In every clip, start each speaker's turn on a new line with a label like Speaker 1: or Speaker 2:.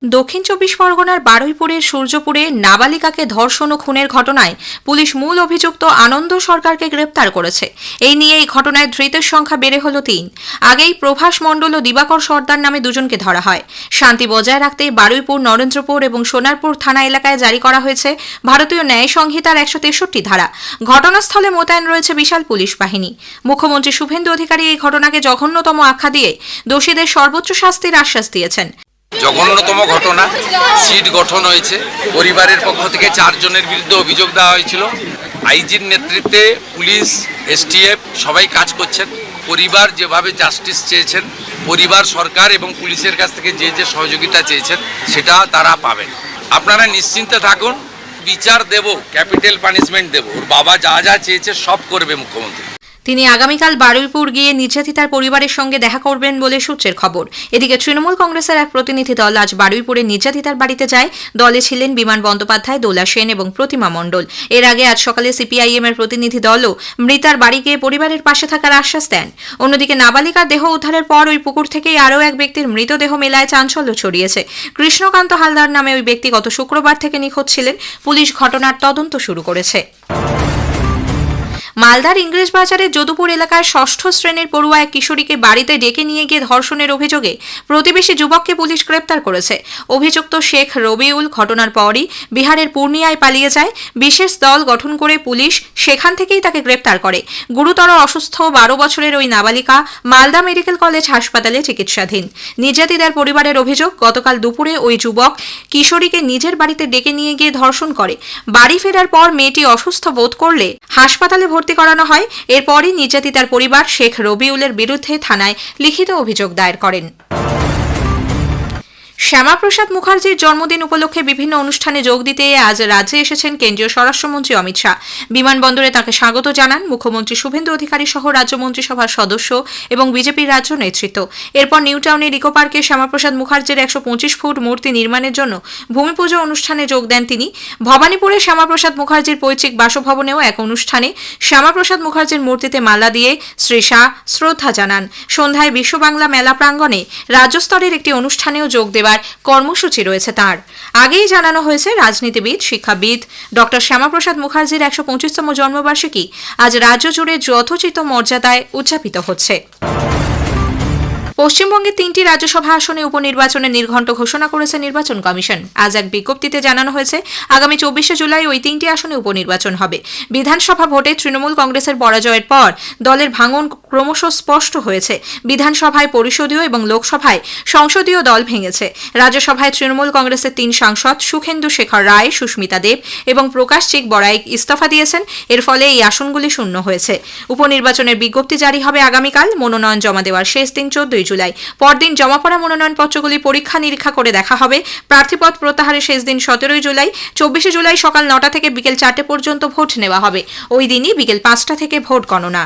Speaker 1: দক্ষিণ চব্বিশ পরগনার বারুইপুরের সূর্যপুরে নাবালিকাকে ধর্ষণ ও খুনের ঘটনায় পুলিশ মূল অভিযুক্ত আনন্দ সরকারকে গ্রেপ্তার করেছে। এই নিয়ে এই ঘটনায় ধৃতের সংখ্যা বেড়ে হল ৩। আগেই প্রভাস মণ্ডল ও দিবাকর সর্দার নামে দুজনকে ধরা হয়। শান্তি বজায় রাখতে বারুইপুর, নরেন্দ্রপুর এবং সোনারপুর থানা এলাকায় জারি করা হয়েছে ভারতীয় ন্যায় সংহিতার ১৬৩ ধারা। ঘটনাস্থলে মোতায়েন রয়েছে বিশাল পুলিশ বাহিনী। মুখ্যমন্ত্রী শুভেন্দু অধিকারী এই ঘটনাকে জঘন্যতম আখ্যা দিয়ে দোষীদের সর্বোচ্চ শাস্তির আশ্বাস দিয়েছেন।
Speaker 2: জঘন্যতম ঘটনা, সিট গঠন হয়েছে। পরিবারের পক্ষ থেকে 4 জনের বিরুদ্ধে অভিযোগ দেওয়া হয়েছিল। আইজির নেতৃত্বে পুলিশ, এসটিএফ সবাই কাজ করছেন। পরিবার যেভাবে জাস্টিস চেয়েছেন, পরিবার সরকার এবং পুলিশের কাছ থেকে যে সহযোগিতা চেয়েছেন সেটা তারা পাবেন। আপনারা নিশ্চিন্তে থাকুন, বিচার দেব, ক্যাপিটাল পানিশমেন্ট দেব। ওর বাবা যা যা চেয়েছে সব করবে মুখ্যমন্ত্রী।
Speaker 1: তিনি আগামীকাল বারুইপুর গিয়ে নির্যাতিতার পরিবারের সঙ্গে দেখা করবেন বলে সূত্রের খবর। এদিকে তৃণমূল কংগ্রেসের এক প্রতিনিধি দল আজ বারুইপুরে নির্যাতিতার বাড়িতে যায়। দলে ছিলেন বিমান বন্দ্যোপাধ্যায়, দোলা সেন এবং প্রতিমা মণ্ডল। এর আগে আজ সকালে সিপিআইএম এর প্রতিনিধি দলও মৃতার বাড়ি গিয়ে পরিবারের পাশে থাকার আশ্বাস দেন। অন্যদিকে নাবালিকার দেহ উদ্ধারের পর ওই পুকুর থেকেই আরও এক ব্যক্তির মৃতদেহ মেলায় চাঞ্চল্য ছড়িয়েছে। কৃষ্ণকান্ত হালদার নামে ওই ব্যক্তি গত শুক্রবার থেকে নিখোঁজ ছিলেন। পুলিশ ঘটনার তদন্ত শুরু করেছে। মালদার ইংরেজবাজারের যদুপুর এলাকায় 6ষ্ঠ শ্রেণীর পড়ুয়া এক কিশোরীকে বাড়িতে ডেকে নিয়ে গিয়ে ধর্ষণের অভিযোগে প্রতিবেশী যুবককে পুলিশ গ্রেপ্তার করেছে। অভিযুক্ত শেখ রবিউল ঘটনার পরই বিহারের পূর্ণিয়ায় পালিয়ে যায়। বিশেষ দল গঠন করে পুলিশ সেখান থেকেই তাকে গ্রেপ্তার করে। গুরুতর অসুস্থ 12 বছরের ওই নাবালিকা মালদা মেডিকেল কলেজ হাসপাতালে চিকিৎসাধীন। নির্যাতিতার পরিবারের অভিযোগ, গতকাল দুপুরে ওই যুবক কিশোরীকে নিজের বাড়িতে ডেকে নিয়ে গিয়ে ধর্ষণ করে। বাড়ি ফেরার পর মেয়েটি অসুস্থ বোধ করলে হাসপাতালে ভর্তি করানো হয়। এরপরই নির্যাতিতার পরিবার শেখ রবিউলের বিরুদ্ধে থানায় লিখিত অভিযোগ দায়ের করেন। শ্যামাপ্রসাদ মুখার্জির জন্মদিন উপলক্ষে বিভিন্ন অনুষ্ঠানে যোগ দিতে আজ রাজ্যে এসেছেন কেন্দ্রীয় স্বরাষ্ট্রমন্ত্রী অমিত শাহ। বিমানবন্দরে তাকে স্বাগত জানান মুখ্যমন্ত্রী শুভেন্দু অধিকারী সহ রাজ্য মন্ত্রিসভার সদস্য এবং বিজেপির রাজ্য নেতৃত্ব। এরপর নিউ টাউনের ইকো পার্কে শ্যামাপ্রসাদ মুখার্জির 125 ফুট মূর্তি নির্মাণের জন্য ভূমিপুজো অনুষ্ঠানে যোগ দেন তিনি। ভবানীপুরে শ্যামাপ্রসাদ মুখার্জির পৈতৃক বাসভবনেও এক অনুষ্ঠানে শ্যামাপ্রসাদ মুখার্জির মূর্তিতে মালা দিয়ে শ্রী শাহ শ্রদ্ধা জানান। সন্ধ্যায় বিশ্ব বাংলা মেলা প্রাঙ্গণে রাজ্যস্তরের একটি অনুষ্ঠানেও যোগ দেওয়ার কর্মসূচি রয়েছে তার। আগেই জানানো হয়েছে রাজনীতিবিদ, শিক্ষাবিদ ডক্টর শ্যামাপ্রসাদ মুখার্জির 125তম জন্মবার্ষিকী আজ রাজ্য জুড়ে যথোচিত মর্যাদায় উদযাপিত হচ্ছে। পশ্চিমবঙ্গের 3টি রাজ্যসভা আসনে উপনির্বাচনের নির্ঘণ্ট ঘোষণা করেছে নির্বাচন কমিশন। আজ এক বিজ্ঞপ্তিতে জানানো হয়েছে আগামী 24শে জুলাই ওই 3টি আসনে উপনির্বাচন হবে। বিধানসভা ভোটে তৃণমূল কংগ্রেসের পরাজয়ের পর দলের ভাঙন ক্রমশ স্পষ্ট হয়েছে। বিধানসভায় পরিষদীয় এবং লোকসভায় সংসদীয় দল ভেঙেছে। রাজ্যসভায় তৃণমূল কংগ্রেসের 3 সাংসদ সুখেন্দু শেখর রায়, সুস্মিতা দেব এবং প্রকাশ চিক বড়াইক ইস্তফা দিয়েছেন। এর ফলে এই আসনগুলি শূন্য হয়েছে। উপনির্বাচনের বিজ্ঞপ্তি জারি হবে আগামীকাল। মনোনয়ন জমা দেওয়ার শেষ দিন 14 জুলাই। পরদিন জমা পড়া মনোনয়নপত্রগুলি পরীক্ষা নিরীক্ষা করে দেখা হবে। প্রার্থীপদ প্রত্যাহারের শেষ দিন 17 জুলাই। 24শে জুলাই সকাল 9টা থেকে বিকেল 4টে পর্যন্ত ভোট নেওয়া হবে। ওই দিনই বিকেল 5টা থেকে ভোট গণনা।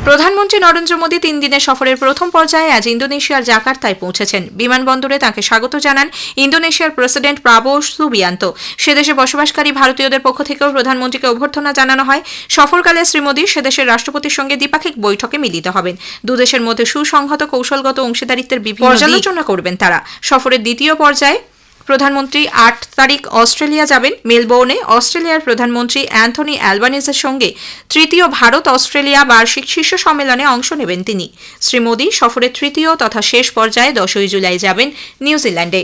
Speaker 1: প্রধানমন্ত্রী নরেন্দ্র মোদী 3 দিনের সফরের প্রথম পর্যায়ে আজ ইন্দোনেশিয়ার জাকার্তায় পৌঁছেছেন। বিমানবন্দরে তাঁকে স্বাগত জানান ইন্দোনেশিয়ার প্রেসিডেন্ট প্রাবোও সুবিয়ান্তো। সেদেশে বসবাসকারী ভারতীয়দের পক্ষ থেকেও প্রধানমন্ত্রীকে অভ্যর্থনা জানানো হয়। সফরকালে শ্রী মোদী সেদেশের রাষ্ট্রপতির সঙ্গে দ্বিপাক্ষিক বৈঠকে মিলিত হবেন। দুদেশের মধ্যে সুসংহত কৌশলগত অংশীদারিত্বের বিভিন্ন পর্যালোচনা করবেন তারা। সফরের দ্বিতীয় পর্যায়ে প্রধানমন্ত্রী 8 তারিখ অস্ট্রেলিয়া যাবেন। মেলবোর্নে অস্ট্রেলিয়ার প্রধানমন্ত্রী অ্যান্থনি অ্যালবানিজের সঙ্গে তৃতীয় ভারত অস্ট্রেলিয়া বার্ষিক শীর্ষ সম্মেলনে অংশ নেবেন তিনি। শ্রী মোদী সফরের তৃতীয় তথা শেষ পর্যায়ে 10ই জুলাই যাবেন নিউজিল্যান্ডে।